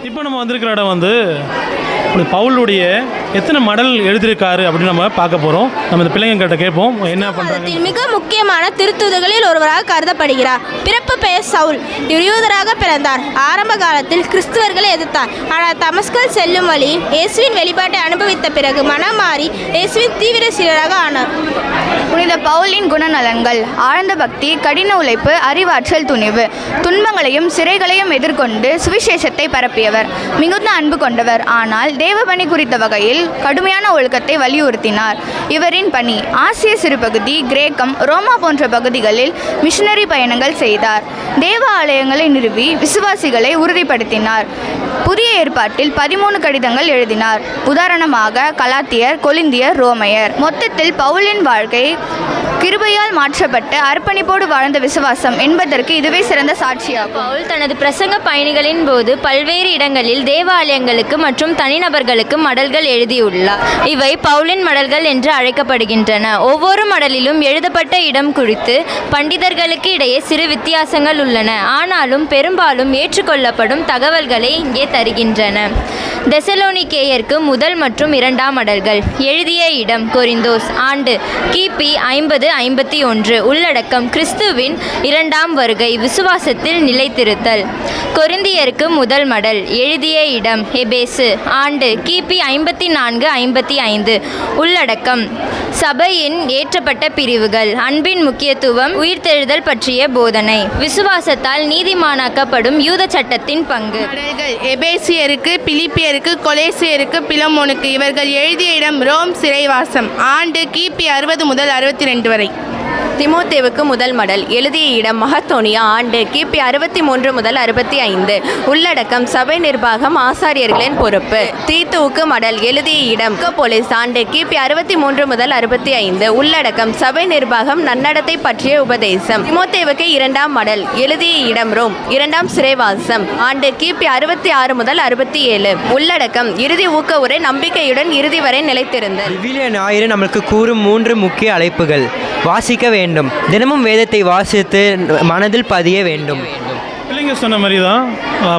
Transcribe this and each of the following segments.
இப்போ நம்ம வந்திருக்கிற இடம் வந்து பவுலுடைய எத்தனை மடல் எழுதியிருக்காரு அப்படின்னு நம்ம பார்க்க போகிறோம். நம்ம இந்த பிள்ளைங்க கிட்ட கேட்போம் என்ன பண்ணுறாங்க. மிக முக்கியமான திருத்துதர்களில் ஒருவராக கருதப்படுகிறார். பிறப்பு பெயர் சவுல். இவர் யூதராக பிறந்தார். ஆரம்ப காலத்தில் கிறிஸ்துவர்களை எதிர்த்தார். ஆனால் தமஸ்கல் செல்லும் வழியில் இயேசுவின் வெளிப்பாட்டை அனுபவித்த பிறகு மனம் மாறி இயேசுவின் தீவிர சீடராக ஆனார். புனித பவுலின் குணநலன்கள்: ஆழ்ந்த பக்தி, கடின உழைப்பு, அறிவாற்றல், துணிவு, துன்பங்களையும் சிறைகளையும் எதிர்கொண்டு சுவிசேஷத்தை பரப்பியவர், மிகுந்த அன்பு கொண்டவர். ஆனால் தேவபணி குறித்த வகையில் கடுமையான ஒழுக்கத்தை வலியுறுத்தினார். இவரின் பணி: ஆசிய சிறுபகுதி, கிரேக்கம், ரோமா போன்ற பகுதிகளில் மிஷனரி பயணங்கள் செய்தார். தேவ ஆலயங்களை நிறுவி விசுவாசிகளை உறுதிப்படுத்தினார். புதிய ஏற்பாட்டில் 13 கடிதங்கள் எழுதினார். உதாரணமாக கலாத்தியர், கொலிந்தியர், ரோமையர். மொத்தத்தில் பவுலின் வாழ்க்கை கிருபையால் மாற்றப்பட்டு அர்ப்பணிப்போடு வாழ்ந்த விசுவாசம் என்பதற்கு இதுவே சிறந்த சாட்சியாகும். பவுல் தனது பிரசங்க பயணிகளின் போது பல்வேறு இடங்களில் தேவாலயங்களுக்கு மற்றும் தனிநபர்களுக்கு மடல்கள் எழுதியுள்ளார். இவை பவுலின் மடல்கள் என்று அழைக்கப்படுகின்றன. ஒவ்வொரு மடலிலும் எழுதப்பட்ட இடம் குறித்து பண்டிதர்களுக்கு இடையே சிறு வித்தியாசங்கள் உள்ளன. ஆனாலும் பெரும்பாலும் ஏற்றுக்கொள்ளப்படும் தகவல்களை இங்கே தருகின்றன. தெசலோனிக்கேயருக்கு முதல் மற்றும் 2ஆம் மடல்கள். எழுதிய இடம் கொரிந்தோஸ். ஆண்டு கிபி 50-51. உள்ளடக்கம்: கிறிஸ்துவின் 2ஆம் வருகை, விசுவாசத்தில் நிலைத்திருத்தல். கொரிந்தியருக்கு முதல் மடல். எழுதிய இடம் எபேசு. ஆண்டு கிபி 54-55. உள்ளடக்கம்: சபையின் ஏற்றப்பட்ட பிரிவுகள், அன்பின் முக்கியத்துவம், உயிர்த்தெழுதல் பற்றிய போதனை, விசுவாசத்தால் நீதிமானாக்கப்படும் யூத சட்டத்தின் பங்கு. மடல்கள்: எபேசியருக்கு, பிலிப்பியருக்கு, கொலேசியருக்கு, பிலமோனுக்கு. இவர்கள் எழுதிய இடம் ரோம் சிறைவாசம். ஆண்டு கிபி 60-62 வரை. திமோத்தேவுக்கு முதல் மடல். எழுதிய இடம் மகத்தோனியா. ஆண்டு கிபி 63-65. உள்ளடக்கம்: சபை நிர்வாகம், ஆசாரியர்களின் பொறுப்பு. தீத்துவுக்கு மடல். எழுதிய இடம் போலீஸ். ஆண்டு கிபி 63-65. உள்ளடக்கம்: சபை நிர்வாகம், நன்னடத்தை பற்றிய உபதேசம். திமோத்தேவுக்கு 2ஆம் மடல். எழுதிய இடம் ரோம் 2ஆம் சிறைவாசம். ஆண்டு கிபி 66-67. உள்ளடக்கம்: இறுதி ஊக்க உரை, நம்பிக்கையுடன் இறுதி வரை நிலைத்திருந்தல். விவிலிய ஞாயிறு நம்மளுக்கு கூறும் 3 முக்கிய அழைப்புகள். வாசிக்க வேண்டும். தினமும் வேதத்தை வாசித்து மனதில் பதிய வேண்டும். பிள்ளைங்க சொன்ன மாதிரி தான்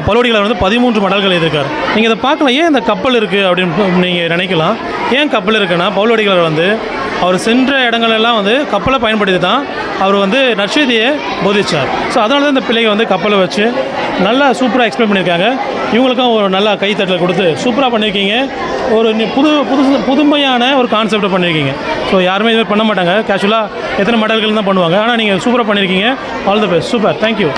பவுலடிகளார் வந்து 13 மடல்கள் எழுதியிருக்கார். நீங்கள் இதை பார்க்கலாம். ஏன் இந்த கப்பல் இருக்குது அப்படின்னு நீங்கள் நினைக்கலாம். ஏன் கப்பல் இருக்குன்னா பவுலடிகளார் வந்து அவர் சென்ற இடங்களெல்லாம் வந்து கப்பலை பயன்படுத்தி தான் அவர் வந்து நற்செய்தியை போதிச்சார். ஸோ அதனால தான் இந்த பிள்ளைங்க வந்து கப்பலை வச்சு நல்லா சூப்பராக எக்ஸ்பிளைன் பண்ணியிருக்காங்க. இவங்களுக்கும் ஒரு நல்லா கைத்தட்டல் கொடுத்து சூப்பராக பண்ணியிருக்கீங்க. ஒரு புதுமையான ஒரு கான்செப்டை பண்ணியிருக்கீங்க. ஸோ யாருமே இதுமாதிரி பண்ண மாட்டாங்க. கேஷுவலாக எத்தனை மடல்கள் தான் பண்ணுவாங்க. ஆனால் நீங்கள் சூப்பராக பண்ணியிருக்கீங்க. All the best. Super. Thank you.